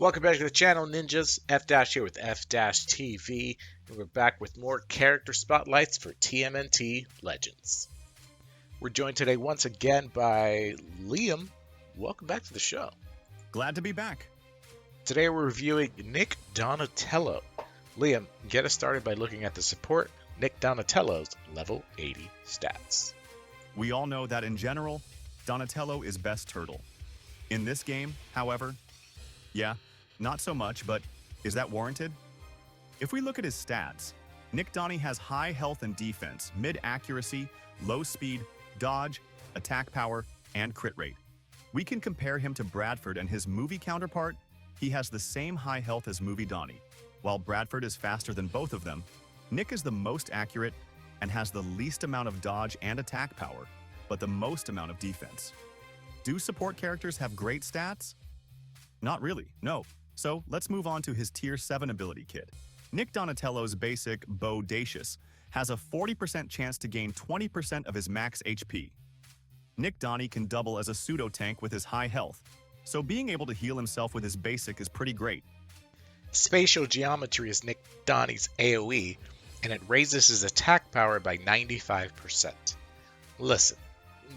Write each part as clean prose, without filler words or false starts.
Welcome back to the channel, Ninjas. F- here with F-TV, and we're back with more character spotlights for TMNT Legends. We're joined today once again by Liam. Welcome back to the show. Glad to be back. Today we're reviewing Nick Donatello. Liam, get us started by looking at the support Nick Donatello's level 80 stats. We all know that in general, Donatello is best turtle. In this game, however, yeah, not so much, but is that warranted? If we look at his stats, Nick Donnie has high health and defense, mid-accuracy, low speed, dodge, attack power, and crit rate. We can compare him to Bradford and his movie counterpart. He has the same high health as movie Donnie. While Bradford is faster than both of them, Nick is the most accurate and has the least amount of dodge and attack power, but the most amount of defense. Do support characters have great stats? Not really, no. So let's move on to his Tier 7 ability kit. Nick Donatello's basic Bodacious has a 40% chance to gain 20% of his max HP. Nick Donnie can double as a pseudo-tank with his high health, so being able to heal himself with his basic is pretty great. Spatial Geometry is Nick Donnie's AoE, and it raises his attack power by 95%. Listen,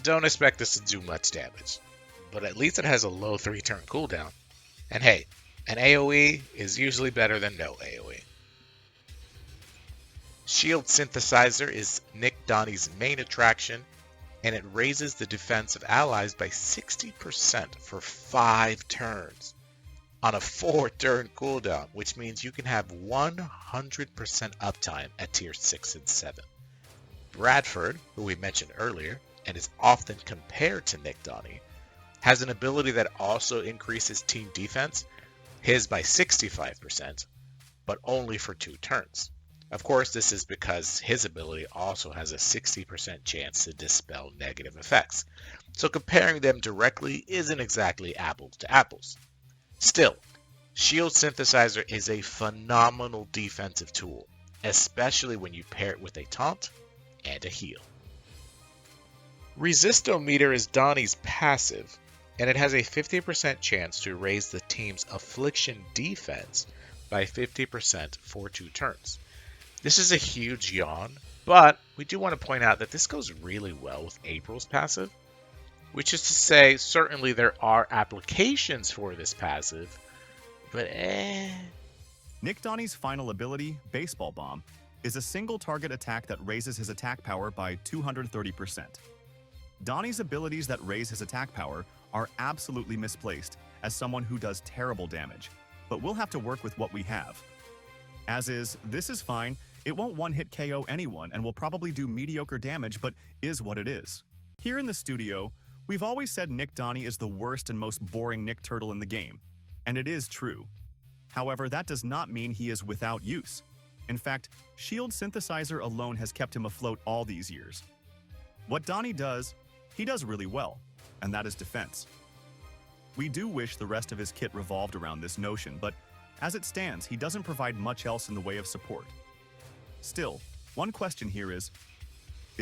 don't expect this to do much damage, but at least it has a low 3-turn cooldown. And hey, an AoE is usually better than no AoE. Shield Synthesizer is Nick Donnie's main attraction, and it raises the defense of allies by 60% for 5 turns on a 4-turn cooldown, which means you can have 100% uptime at tier 6 and 7. Bradford, who we mentioned earlier, and is often compared to Nick Donnie, has an ability that also increases team defense, his by 65%, but only for 2 turns. Of course, this is because his ability also has a 60% chance to dispel negative effects, so comparing them directly isn't exactly apples to apples. Still, Shield Synthesizer is a phenomenal defensive tool, especially when you pair it with a taunt and a heal. Resistometer is Donnie's passive, and it has a 50% chance to raise the team's affliction defense by 50% for 2 turns. This is a huge yawn, but we do want to point out that this goes really well with April's passive, which is to say, certainly there are applications for this passive, but Nick Donnie's final ability, Baseball Bomb, is a single target attack that raises his attack power by 230%. Donnie's abilities that raise his attack power are absolutely misplaced as someone who does terrible damage, but we'll have to work with what we have. As is, this is fine, it won't one-hit KO anyone and will probably do mediocre damage, but is what it is. Here in the studio, we've always said Nick Donnie is the worst and most boring Nick Turtle in the game, and it is true. However, that does not mean he is without use. In fact, Shield Synthesizer alone has kept him afloat all these years. What Donnie does, he does really well, and that is defense. We do wish the rest of his kit revolved around this notion, but as it stands, he doesn't provide much else in the way of support. Still, one question here is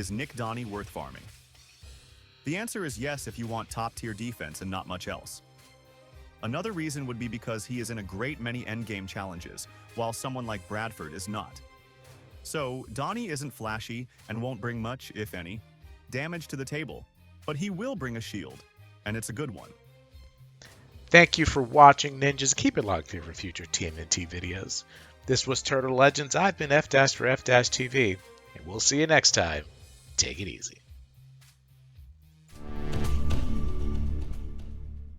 Nick Donnie worth farming? The answer is yes if you want top-tier defense and not much else. Another reason would be because he is in a great many endgame challenges, while someone like Bradford is not. So, Donnie isn't flashy and won't bring much, if any, damage to the table, but he will bring a shield, and it's a good one. Thank you for watching, Ninjas. Keep it locked here for future TMNT videos. This was Turtle Legends. I've been F- for F-TV, and we'll see you next time. Take it easy.